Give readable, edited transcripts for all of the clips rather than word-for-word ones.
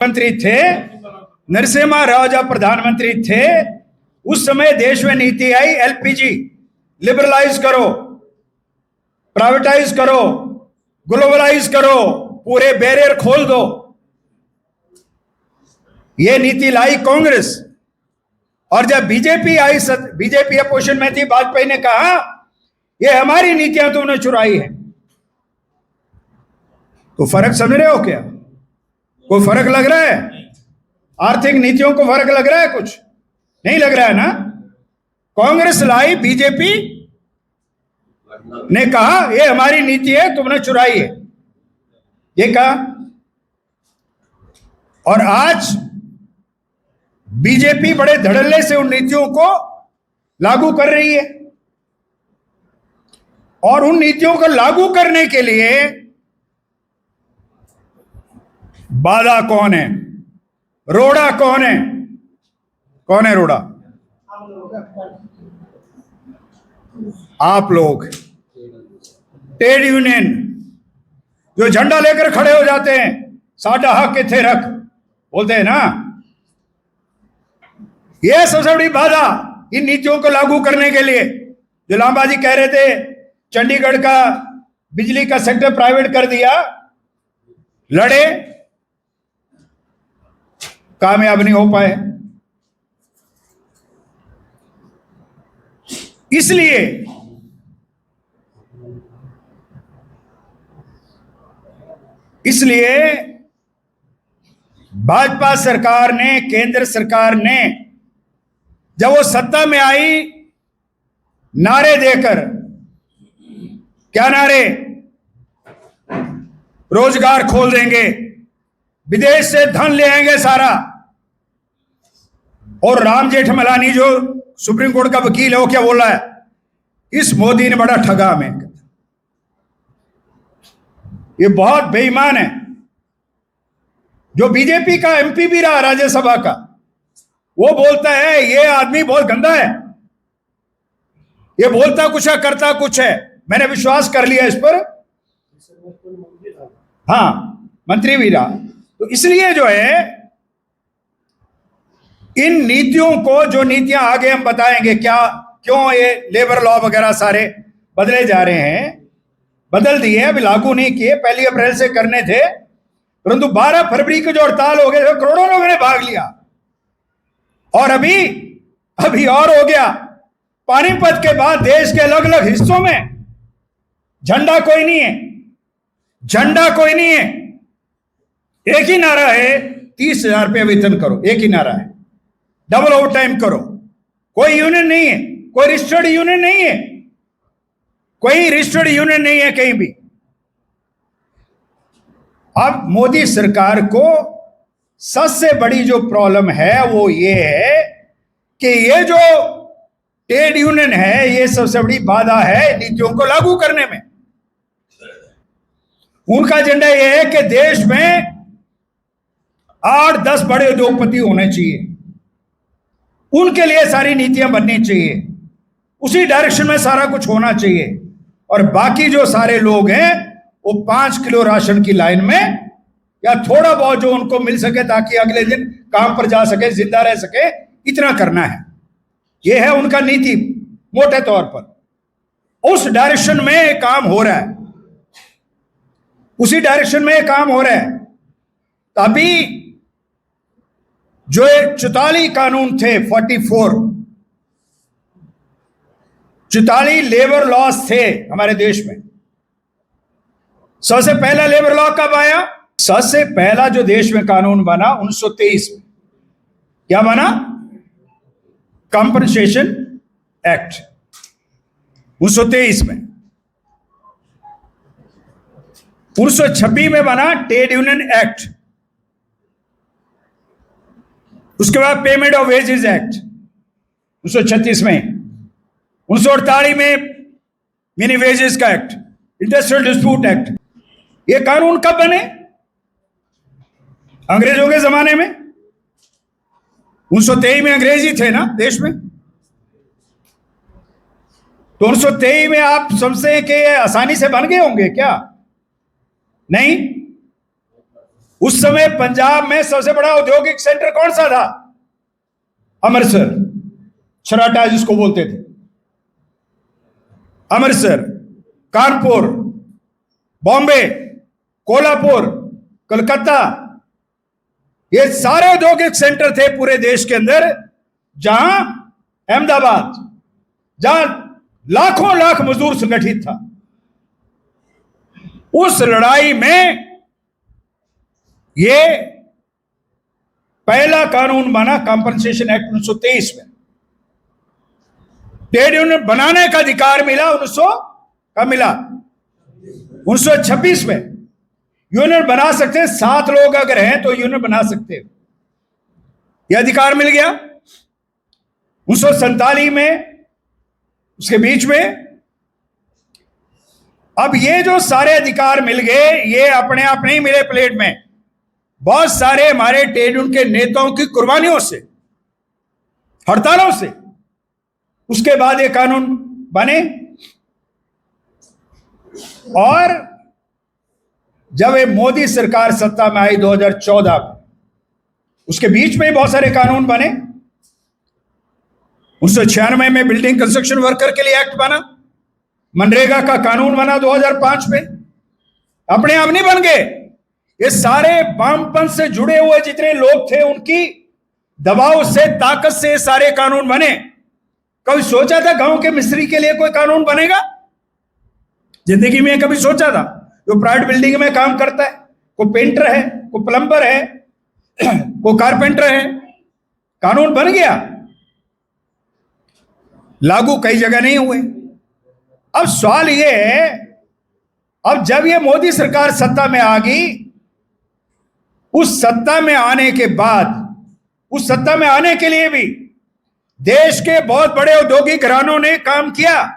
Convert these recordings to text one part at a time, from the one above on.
मंत्री थे, नरसिम्हा राव जब प्रधानमंत्री थे उस समय देश में नीति आई एलपीजी लिबरलाइज करो, प्राइवेटाइज करो, ग्लोबलाइज करो, पूरे बैरियर खोल दो। यह नीति लाई कांग्रेस। और जब बीजेपी आई, बीजेपी अपोजिशन में थी, वाजपेयी ने कहा ये हमारी नीतियां तुमने चुराई है। तो फर्क समझ रहे हो क्या? कोई फर्क लग रहा है? आर्थिक नीतियों को फर्क लग रहा है? कुछ नहीं लग रहा है ना। कांग्रेस लाई, बीजेपी ने कहा ये हमारी नीति है, तुमने चुराई है, ये कहा। और आज बीजेपी बड़े धड़ल्ले से उन नीतियों को लागू कर रही है। और उन नीतियों को लागू करने के लिए बाधा कौन है, रोड़ा कौन है? कौन है रोड़ा? आप लोग, ट्रेड यूनियन जो झंडा लेकर खड़े हो जाते हैं, साडा हक किथे रख बोलते हैं ना। यह सबसे बड़ी बाधा इन नीतियों को लागू करने के लिए। जो लांबाजी कह रहे थे चंडीगढ़ का बिजली का सेक्टर प्राइवेट कर दिया, लड़े, कामयाब नहीं हो पाए। इसलिए भाजपा सरकार ने, केंद्र सरकार ने जब वो सत्ता में आई, नारे देकर, क्या नारे? रोजगार खोल देंगे, विदेश से धन ले आएंगे सारा। और राम जेठमलानी जो सुप्रीम कोर्ट का वकील है, वो क्या बोला है? इस मोदी ने बड़ा ठगा हमें। ये बहुत बेईमान है। जो बीजेपी का एमपी भी रहा राज्यसभा का, वो बोलता है ये आदमी बहुत गंदा है, ये बोलता कुछ है करता कुछ है। मैंने विश्वास कर लिया इस पर। हाँ, मंत्री भी रहा। तो इसलिए जो है इन नीतियों को, जो नीतियां आगे हम बताएंगे क्या, क्यों ये लेबर लॉ वगैरह सारे बदले जा रहे हैं, बदल दिए, अभी लागू नहीं किए, 1 अप्रैल से करने थे, परंतु 12 फरवरी को जो हड़ताल हो गए, करोड़ों लोगों ने भाग लिया। और अभी और हो गया। पानीपत के बाद देश के अलग अलग हिस्सों में झंडा कोई नहीं है, झंडा कोई नहीं है। एक ही नारा है, 30,000 रुपये वेतन करो, एक ही नारा है, डबल ओवर टाइम करो। कोई यूनियन नहीं है, कोई रजिस्टर्ड यूनियन नहीं है, कोई रजिस्टर्ड यूनियन नहीं है कहीं भी। अब मोदी सरकार को सबसे बड़ी जो प्रॉब्लम है वो ये है कि ये जो ट्रेड यूनियन है, ये सबसे बड़ी बाधा है नीतियों को लागू करने में। उनका एजेंडा यह है कि देश में 8-10 बड़े उद्योगपति होने चाहिए, उनके लिए सारी नीतियां बननी चाहिए, उसी डायरेक्शन में सारा कुछ होना चाहिए। और बाकी जो सारे लोग हैं वो 5 किलो राशन की लाइन में, या थोड़ा बहुत जो उनको मिल सके ताकि अगले दिन काम पर जा सके, जिंदा रह सके, इतना करना है। यह है उनका नीति मोटे तौर पर। उस डायरेक्शन में काम हो रहा है, उसी डायरेक्शन में काम हो रहा है। अभी जो 44 कानून थे, 44 लेबर लॉस थे हमारे देश में। सबसे पहला लेबर लॉ कब आया? सबसे पहला जो देश में कानून बना 1923 में। क्या बना? कंपनसेशन एक्ट 1923 में। 1926 में बना ट्रेड यूनियन एक्ट। उसके बाद पेमेंट ऑफ वेजेस एक्ट 1936 में। 1948 में मिनी वेजेस का एक्ट, इंडस्ट्रियल डिस्प्यूट एक्ट। ये कानून कब बने? अंग्रेजों के जमाने में। 1923 में अंग्रेज ही थे ना देश में। तो 1923 में आप समझते हैं कि आसानी से बन गए होंगे क्या? नहीं, उस समय पंजाब में सबसे बड़ा औद्योगिक सेंटर कौन सा था? अमृतसर, छराटा जिसको बोलते थे। अमृतसर, कानपुर, बॉम्बे, कोल्हापुर, कलकत्ता, ये सारे औद्योगिक सेंटर थे पूरे देश के अंदर, जहां अहमदाबाद, जहां लाखों लाख मजदूर संगठित था। उस लड़ाई में ये पहला कानून बना कंपनसेशन एक्ट 1923 में। ट्रेड यूनियन बनाने का अधिकार मिला 1900 का मिला 1926 में। यूनियन बना सकते हैं, 7 लोग अगर हैं तो यूनियन बना सकते हैं, यह अधिकार मिल गया 1947 में। उसके बीच में अब ये जो सारे अधिकार मिल गए, ये अपने आप नहीं मिले प्लेट में, बहुत सारे हमारे ट्रेड यूनियन के नेताओं की कुर्बानियों से, हड़तालों से। उसके बाद ये कानून बने, और जब ये मोदी सरकार सत्ता में आई 2014 में, उसके बीच में बहुत सारे कानून बने। 1996 में बिल्डिंग कंस्ट्रक्शन वर्कर के लिए एक्ट बना, मनरेगा का कानून बना 2005 में। अपने आप नहीं बन गए, ये सारे वामपंथ से जुड़े हुए जितने लोग थे उनकी दबाव से, ताकत से सारे कानून बने। कभी सोचा था गांव के मिस्त्री के लिए कोई कानून बनेगा? जिंदगी में कभी सोचा था? जो प्राइवेट बिल्डिंग में काम करता है, कोई पेंटर है, कोई प्लम्बर है, कोई कारपेंटर है, कानून बन गया, लागू कई जगह नहीं हुए। अब सवाल यह है, अब जब ये मोदी सरकार सत्ता में आ गई, उस सत्ता में आने के बाद, उस सत्ता में आने के लिए भी देश के बहुत बड़े औद्योगिक घरानों ने काम किया।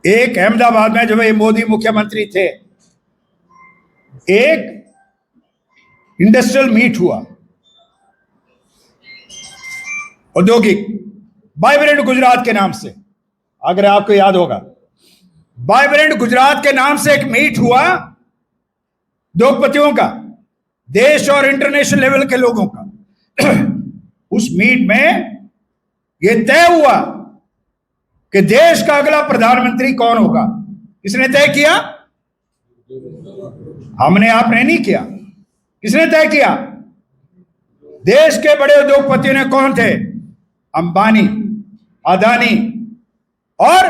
एक अहमदाबाद में जब ये मोदी मुख्यमंत्री थे, एक इंडस्ट्रियल मीट हुआ औद्योगिक, वाइब्रेंट गुजरात के नाम से, अगर आपको याद होगा, वाइब्रेंट गुजरात के नाम से एक मीट हुआ उद्योगपतियों का, देश और इंटरनेशनल लेवल के लोगों का। उस मीट में यह तय हुआ कि देश का अगला प्रधानमंत्री कौन होगा। किसने तय किया? हमने, आपने नहीं किया। किसने तय किया? देश के बड़े उद्योगपतियों ने। कौन थे? अंबानी, अदानी और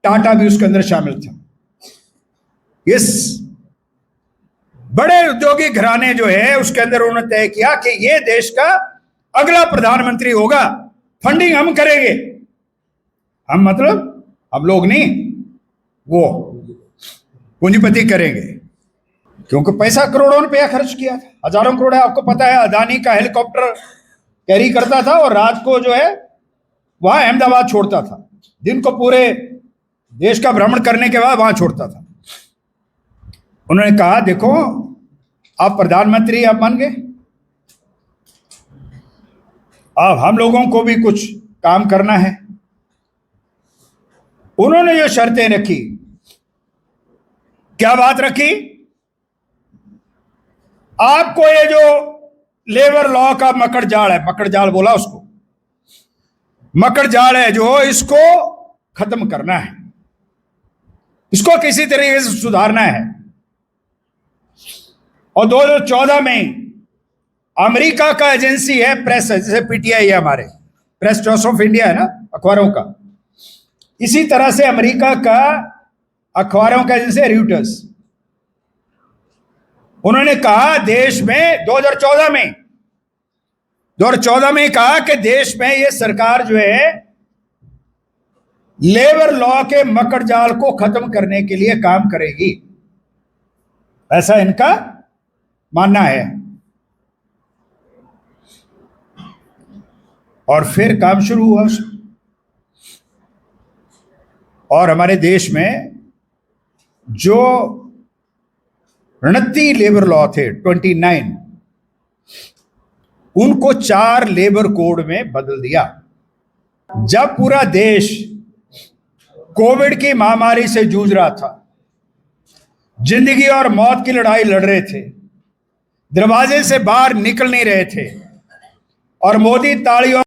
टाटा भी उसके अंदर शामिल था। इस बड़े औद्योगिक घराने जो है उसके अंदर उन्होंने तय किया कि ये देश का अगला प्रधानमंत्री होगा, फंडिंग हम करेंगे। हम मतलब हम लोग नहीं, वो पूंजीपति करेंगे, क्योंकि पैसा करोड़ों रुपया खर्च किया था, हजारों करोड़ है। आपको पता है, अदानी का हेलीकॉप्टर कैरी करता था और रात को जो है वहां अहमदाबाद छोड़ता था, दिन को पूरे देश का भ्रमण करने के बाद वहां छोड़ता था। उन्होंने कहा, देखो आप प्रधानमंत्री अब बन गए, अब हम लोगों को भी कुछ काम करना है। उन्होंने जो शर्तें रखी, क्या बात रखी? आपको ये जो लेबर लॉ का मकड़ जाल है, मकड़ जाल बोला उसको, मकड़ जाल है जो, इसको खत्म करना है, इसको किसी तरीके से सुधारना है। और 2014 में अमेरिका का एजेंसी है, प्रेस है, जैसे पीटीआई है हमारे, प्रेस ट्रस्ट ऑफ इंडिया है ना अखबारों का, इसी तरह से अमेरिका का अखबारों का एजेंसी है रॉयटर्स। उन्होंने कहा देश में 2014 में कहा कि देश में ये सरकार जो है लेबर लॉ के मकड़ जाल को खत्म करने के लिए काम करेगी, ऐसा इनका मानना है। और फिर काम शुरू हुआ। और हमारे देश में जो 29 लेबर लॉ थे, 29, उनको 4 लेबर कोड में बदल दिया। जब पूरा देश कोविड की महामारी से जूझ रहा था, जिंदगी और मौत की लड़ाई लड़ रहे थे, दरवाजे से बाहर निकल नहीं रहे थे, और मोदी तालियों